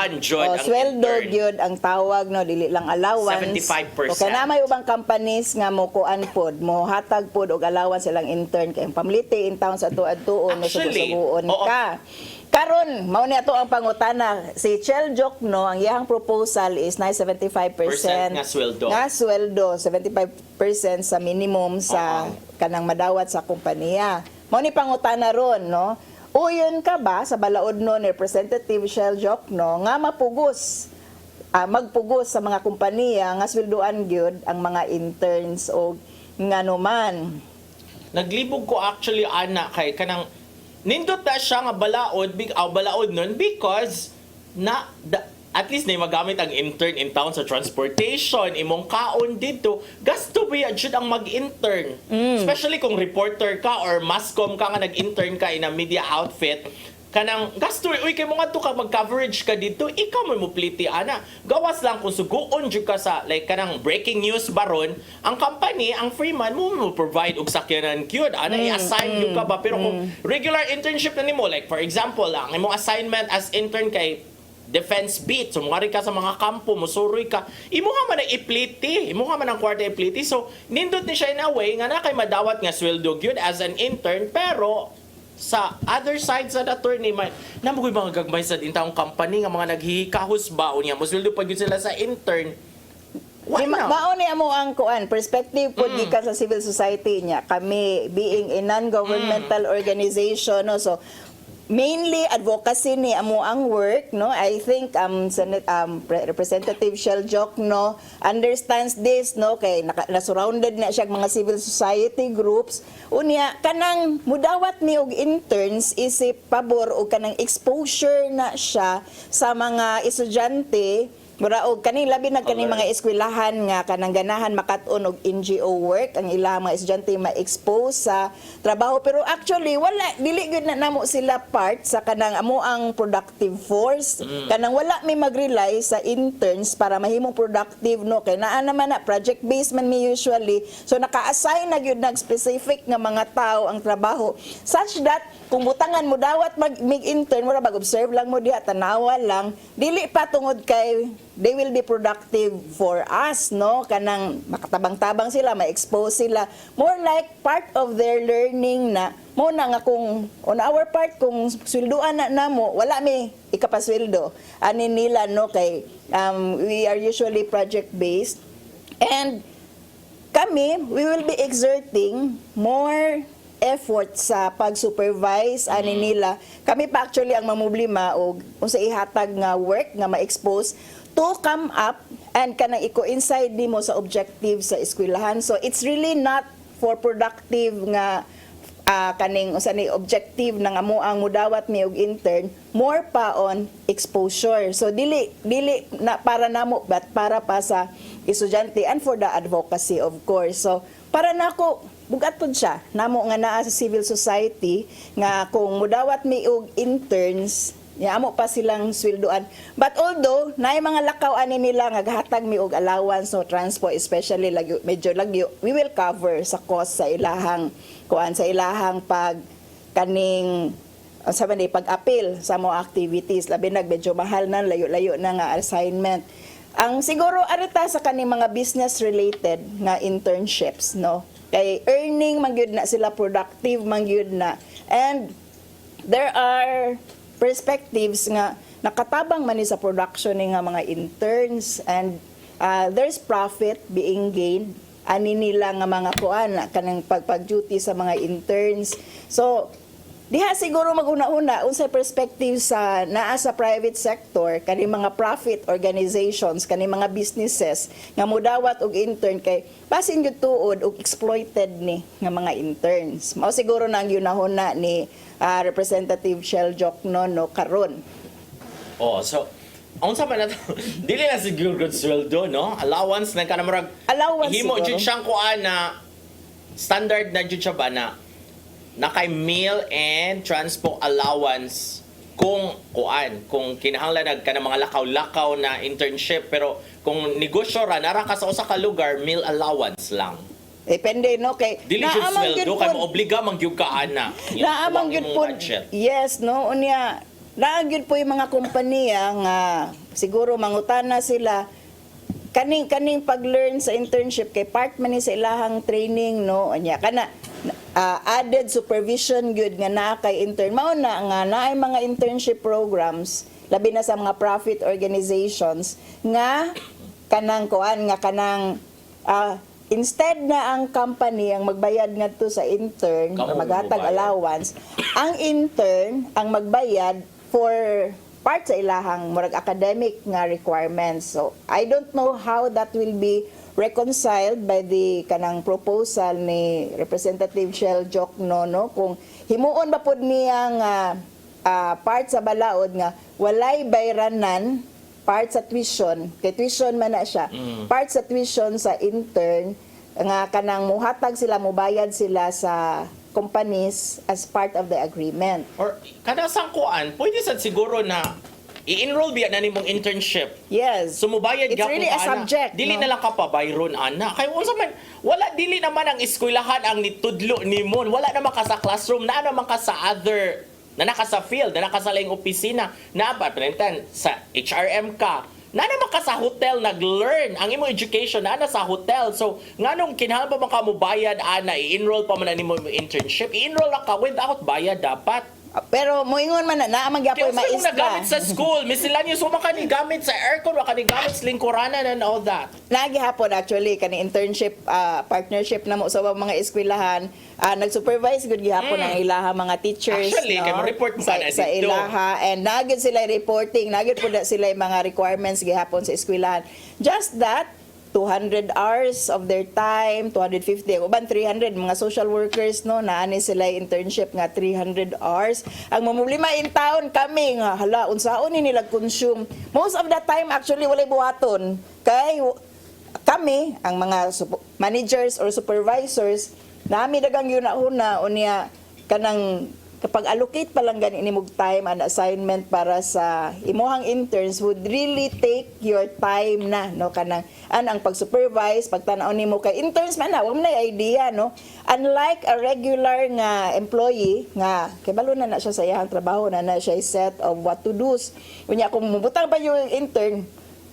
Sweldo gyud ang tawag no dili lang allowance. 75%. O kana may ubang companies nga mo kuan pod mo hatag pod og allowance silang intern kay pamliti in town sa tuad-tuon no subuon ka. Karon mao ni ato ang pangutana si Chel Jokno ang iyang proposal is na 75% nga sweldo 75% sa minimum sa kanang madawat sa kompanya. Mao ni pangutana ron no. Uyon ka ba sa balaod no ni Representative Chel Jokno nga mapugos magpugos sa mga kompanya nga sweldoan gyud ang mga interns o nganuman. Naglibog ko actually ana kay kanang nindot na siya nga balaod nun because at least na magamit ang intern in town sa transportation, imong kaon dito, gasto ba jud ang mag-intern. Especially kung reporter ka or mascom ka nga nag-intern ka in a media outfit, kanang gasto kay mo ngadto ka mag-coverage ka dito, ikaw mo pliti ana. Gawas lang kung suguon jud ka sa like kanang breaking news baron, ang company, ang Freeman mo provide og sakyanan gyud. Ana i-assign jud ka ba pero kung regular internship na nimo like for example lang imong assignment as intern kay defense beat, so mungari ka sa mga kampo, musuroy ka, imuha man ang ipliti, imuha man ang kwarta ipliti, so nindot ni siya in a way, nga na kay madawat nga sweldo gyud as an intern, pero sa other side sa attorney man namoy mga gagmay sa intawong company nga mga naghihikahos ba o niya musweldo pa gyud sila sa intern. Mao ni amo ang kuan perspective pud gikan sa civil society niya kami being a non-governmental organization no so mainly advocacy ni amo ang work no I think Representative Chel Jokno understands this no kay na-surrounded na siya mga civil society groups unya kanang mudawat ni og interns isip pabor og kanang exposure na siya sa mga estudyante mura og kaning labi na kaning mga eskwelahan nga kanang ganahan makat-on og NGO work ang ilang mga estudyante ma-expose sa trabaho pero actually wala dili gyud na namo sila part sa kanang amo ang productive force kanang wala mi mag-rely sa interns para mahimong productive no kay naa naman na project based man mi usually so naka-assign na gyud nag specific nga mga tao ang trabaho such that kung butangan mo dawat mag-intern mo ra mag-observe lang mo diha tanawa lang dili pa tungod kay they will be productive for us no kanang makatabang-tabang sila ma-expose sila more like part of their learning na mo na nga kung on our part kung sweldoan na namo wala mi ikapasweldo ani nila no kay we are usually project based and kami we will be exerting more effort sa pag-supervise ani nila kami pa actually ang mamoblema og unsa ihatag nga work nga ma-expose to come up and kanang i-coincide nimo sa objective sa eskwelahan so it's really not for productive nga kaning usa ni objective nang amo ang mudawat mi og intern more pa on exposure so dili na para namo but para pa sa estudyante and for the advocacy of course so para nako bugat pod siya namo nga naa sa civil society nga kung mudawat mi og interns amo pa silang sweldoan. But although, naay mga lakaw ani nila nga gahatag mi og allowance no transport especially medyo lagyo, we will cover sa cost sa ilahang kuan sa ilahang pag kaning sabi ni pag-appeal sa mga activities labi nag medyo mahal na layo-layo na nga assignment. Ang siguro arita sa kaning mga business related nga internships no. Kay earning man gyud na sila productive man gyud na and there are perspectives nga nakatabang man ni sa production ni nga mga interns and there's profit being gained ani nila nga mga kuan kanang pag-duty sa mga interns so Diha siguro maguna-una unsay perspective sa naa sa private sector kani mga profit organizations kani mga businesses nga modawat og intern kay basin gyud tuod og exploited ni nga mga interns. Mao siguro na ang yunahuna ni Representative Shell Jokno no karon. Oh, so unsa man nato? Dili na siguro good sweldo, no? Allowance na kana murag Allowance himo siguro. jud siyang kuan na standard na jud siya ba na kay meal and transport allowance kung kung kinahanglan ka ng mga lakaw-lakaw na internship, pero kung negosyo ra nara ka sa usa ka lugar, meal allowance lang. Depende no kay Dili jud sweldo kay maobliga man gyud ka ana. naamang gyud po. Yes no unya naa gyud po yung mga kompanya nga siguro mangutana sila kaning pag-learn sa internship kay part man ni sa ilahang training no unya kana added supervision gyud nga naa kay intern mao na nga naay mga internship programs labi na sa mga profit organizations nga kanang instead na ang company ang magbayad ngadto sa intern Kamo maghatag magbayad. allowance, ang intern ang magbayad for part sa ilahang murag academic nga requirements. So I don't know how that will be reconciled by the kanang proposal ni Representative Shell Jokno no kung himuon ba pud niya nga part sa balaod nga walay bayranan part sa tuition kay tuition man na siya part sa tuition sa intern nga kanang muhatag sila mubayad sila sa companies as part of the agreement. Or kada sang kuan, pwede sad siguro na i-enroll biya na nimong internship. Yes. So mubayad It's gyapon really a ana. subject, Dili no? na lang ka pa bayron ana. Kay unsa man wala dili naman ang eskwelahan ang nitudlo nimon. Wala naman ka sa classroom, naa naman ka sa other na naka sa field, na naka sa laing opisina, na ba sa HRM ka. Na naman ka sa hotel nag-learn ang imong education na sa hotel. So nganong kinahanglan pa man ka mo bayad ana i-enroll pa man nimo internship. I-enroll na ka without bayad dapat. Pero moingon man na naamang Kaya gyapoy mo maistra. nagamit sa school, miscellaneous mo ka ni gamit sa aircon, wa ka ni gamit sa lingkuranan and all that. Nagihapon actually kani internship partnership na mo sa mga eskwelahan nag-supervise gud gihapon ang ilaha mga teachers Actually, kay mo-report mo sa, ka na sa dito. ilaha and nagid sila reporting nagid pud sila yung mga requirements gihapon sa eskwelahan. Just that 200 hours of their time, 250, uban 300 mga social workers no naani sila internship nga 300 hours. Ang mamulima in town kami nga hala unsaon ni nila consume. Most of the time actually walay buhaton kay kami ang mga managers or supervisors nami dagang yuna-una unya kanang kapag allocate pa lang gani nimog time and assignment para sa imuhang interns would really take your time na no kanang ang pag-supervise pagtan-aw nimo kay interns man na wa man idea no unlike a regular nga employee nga kay balo na siya sa iyang trabaho na siya set of what to do's unya kung mubutang pa yung intern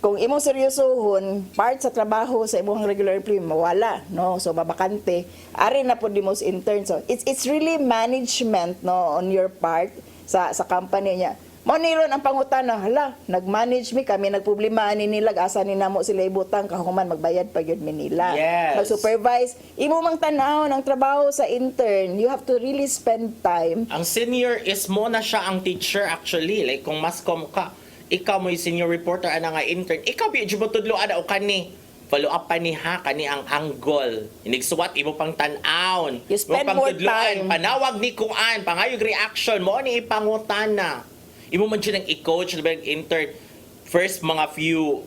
kung imong seryosohon part sa trabaho sa imong regular employee mawala no so mabakante ari na pud dimos intern so it's really management no on your part sa company niya mo niron ang pangutana hala nag-manage mi kami nagproblema ani nila asa ni namo sila ibutang kahuman magbayad pa gyud mi nila Yes. mag-supervise imo mang tan-aw ng trabaho sa intern you have to really spend time. Ang senior is mo na siya ang teacher actually. Like kung mascom ka, ikaw mo yung senior reporter ana nga intern, ikaw bi mo tudloan o kani follow up pa ni ha kani ang angle inigsuwat imo pang tan-awn You spend more time. panawag ni kuan pangayog reaction mo ni ipangutana imo man siya ng i-coach ng intern first mga few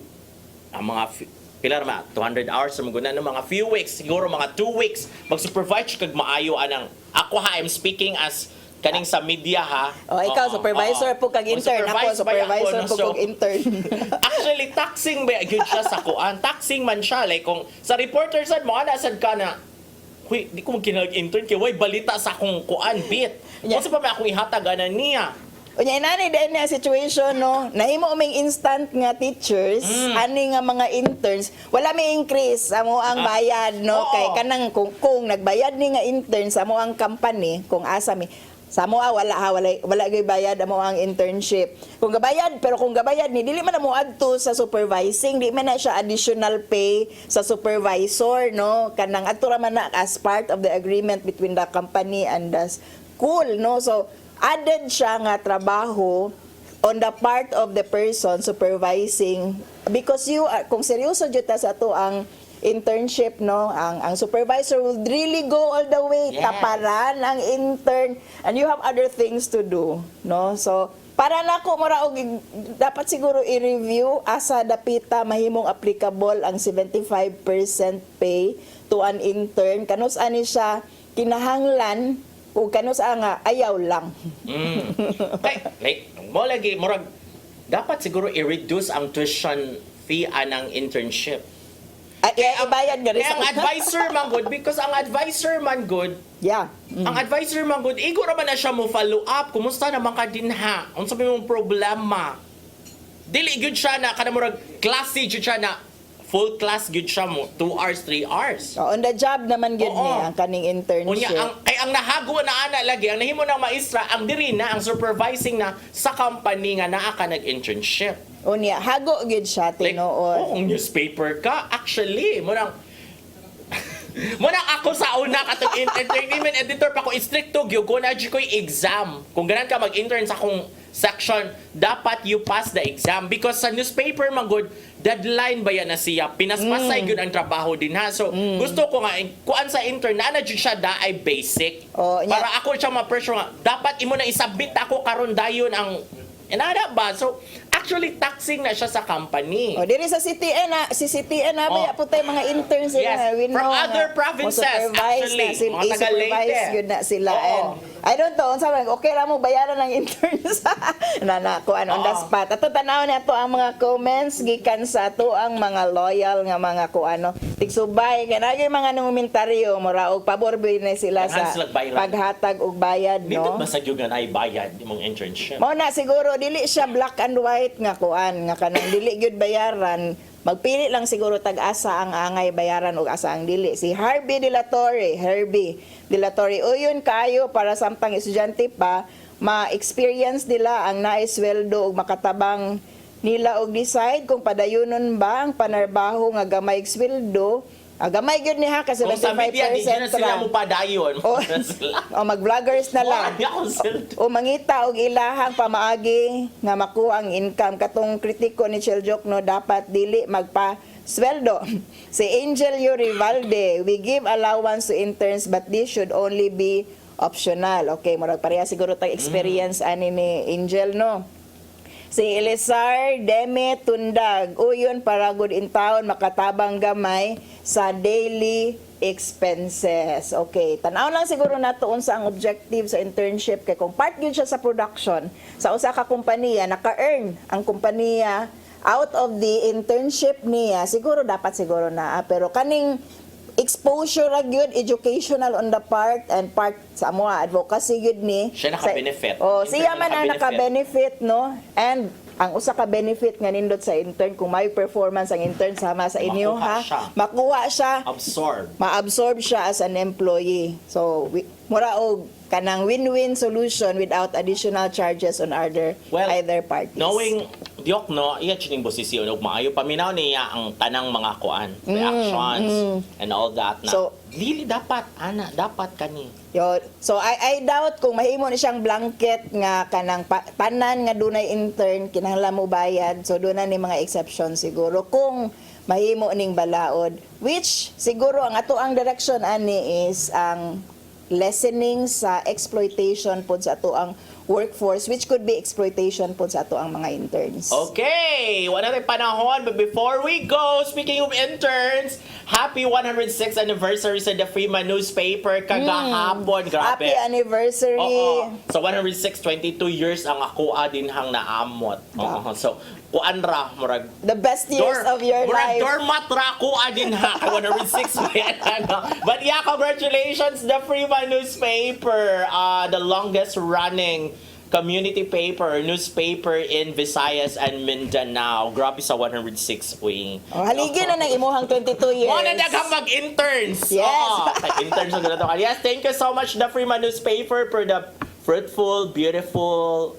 pilar ma 200 hours sa mga no mga few weeks siguro mga 2 weeks mag-supervise kag maayo anang ako ha I'm speaking as kaning sa media ha. Ikaw supervisor po kag intern ako supervisor po kag intern. Actually taxing ba gyud siya sa kuan. Taxing man siya like kung sa reporter sad mo ana sad ka na huy di ko magkinag-intern kay way balita sa akong kuan bit. Yeah. Kasi pa may akong ihatag ana niya. Unya inani din na situation no nahimo uming instant nga teachers ani nga mga interns wala may increase amo ang bayad no Oo. kay kanang kung nagbayad ni nga interns amo ang company kung asa mi sa mo wala gay bayad amo ang internship kung gabayad pero kung gabayad ni dili man na mo adto sa supervising di man na siya additional pay sa supervisor no kanang adto ra man na as part of the agreement between the company and the cool, no? So, added siya nga trabaho on the part of the person supervising because kung seryoso jud ta sa to ang internship, no, ang supervisor will really go all the way, Yes. taparan ang intern, and you have other things to do, no? So para nako mura og dapat siguro i-review asa dapita mahimong applicable ang 75% pay to an intern, kanus ani siya kinahanglan o kanus nga ayaw lang. Like, mo lagi, murag, dapat siguro i-reduce ang tuition fee anang internship. Ibayad nga rin Kaya ang advisor man good, because ang advisor man good, ang advisor man good, igo raman na siya mo follow up, kumusta naman ka din ha? Ang sabi mong problema. Dili good siya na, kada murag, classy good siya na, full class good siya mo, 2 hours, 3 hours. On the job naman good ni ang kaning internship. Unya, ang nahago na ana lagi, ang nahimo ng maestra, ang diri na, ang supervising na sa company nga naa ka nag-internship. Unya, hago gid siya tinuod. Kung newspaper ka, actually, mo nang ako sa una katong entertainment editor pa ko stricto gyud ko na ko exam. Kung ganan ka mag-intern sa akong section, dapat you pass the exam because sa newspaper man good, deadline ba yan na siya? Pinaspasay yun ang trabaho din ha. So, gusto ko nga, kuan sa intern, na dyan siya da ay basic. Para ako siya ma-pressure nga, dapat imo na isubmit ako karon dayon ang inada ba? So, actually, taxing na siya sa company. Diri sa CTN na may aputay mga interns Yes, from other provinces, actually. Mga taga-Leyte. Yun na sila. And I don't know, okay lang mo bayaran ng interns na kuan on the spot. Ato tanaw na to ang mga comments gikan sa ato ang mga loyal nga mga kuano. Tigsubay kanagi mga komentaryo mura og pabor na sila sa paghatag og bayad, no. Dito ba sa gyud ay bayad imong internship? Mao na siguro dili siya black and white nga kuan nga kanang dili gyud bayaran. Magpili lang siguro tag-asa ang angay bayaran o asa ang dili. Si Herbie De La Torre, uyon kayo para samtang estudyante pa, ma-experience nila ang naisweldo o makatabang nila og decide kung padayunon ba ang panarbaho nga gamay sweldo. Gamay gyud ni ha kasi 75% sa media, di na sila mo padayon. Mag-vloggers na lang. O mangita og ilahang pamaagi nga makuha ang income. Katong kritiko ni Cheljok, no, dapat dili magpa-sweldo. Si Angel Rivalde, we give allowance to interns but this should only be optional. Okay, murag pareha siguro tag experience ani ni Angel, no. Si Elisar Deme Tundag, uyon para good in town makatabang gamay sa daily expenses. Okay, tanaw lang siguro natuon sa ang objective sa internship kay kung part gyud siya sa production sa usa ka kompanya, naka-earn ang kompanya out of the internship niya, siguro dapat siguro na pero kaning exposure ra gyud, educational on the part and part sa amo advocacy gyud ni siya naka-benefit. Siya man ang naka-benefit, no, and ang usa ka benefit nga nindot sa intern kung may performance ang intern sama sa inyo makuha siya, ma-absorb siya as an employee. So mura og kanang win-win solution without additional charges on either parties. Knowing Diok, no, iya chining bosisi og maayo paminaw niya ang tanang mga kuan, reactions and all that na. So dili dapat kani. So I doubt kung mahimo ni siyang blanket nga kanang tanan nga dunay intern kinahanglan mo bayad. So doon na ni mga exception siguro kung mahimo ning balaod, which siguro ang ato ang direction ani is ang lessening sa exploitation pod sa ato ang workforce, which could be exploitation pod sa ato ang mga interns. Okay, wala tayong panahon, but before we go, speaking of interns, happy 106th anniversary sa The Freeman newspaper kagahapon. Grabe. Happy anniversary. So 106, 22 years ang ako din hang naamot. So kuan ra murag the best years of your life. Murag dormat ra ko adin ha 106 But yeah, congratulations The Freeman newspaper, the longest running community newspaper in Visayas and Mindanao. Grabe sa 106 uy. Haligin na ng imuhang 22 years. Mo na daghang mag-interns. Yes. Interns na ganito. Yes, thank you so much The Freeman newspaper for the fruitful, beautiful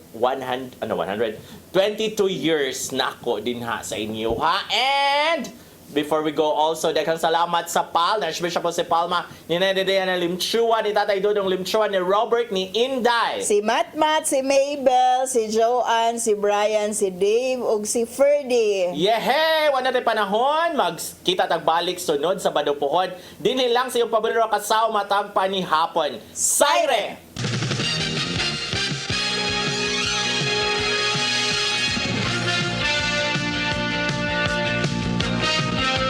22 years na ako din ha sa inyo ha. And before we go also, daghang salamat sa PAL, na-share po si Palma, ni Nedea na Limchua, ni Tatay Dudong Limchua, ni Robert, ni Inday. Si Matmat, si Mabel, si Joanne, si Brian, si Dave, ug si Ferdy. Yehe! Wala na panahon, magkita tagbalik sunod sa Badupuhon. Dinhi lang sa iyong paborito kasaw matag panihapon. SAYRI!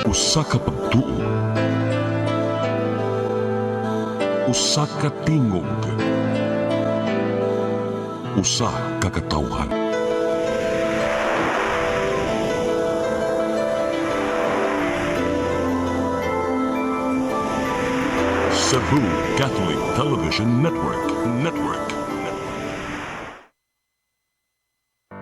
Usa ka pagtuo. Usa ka tingog. Usa ka katawhan. Cebu Catholic Television Network.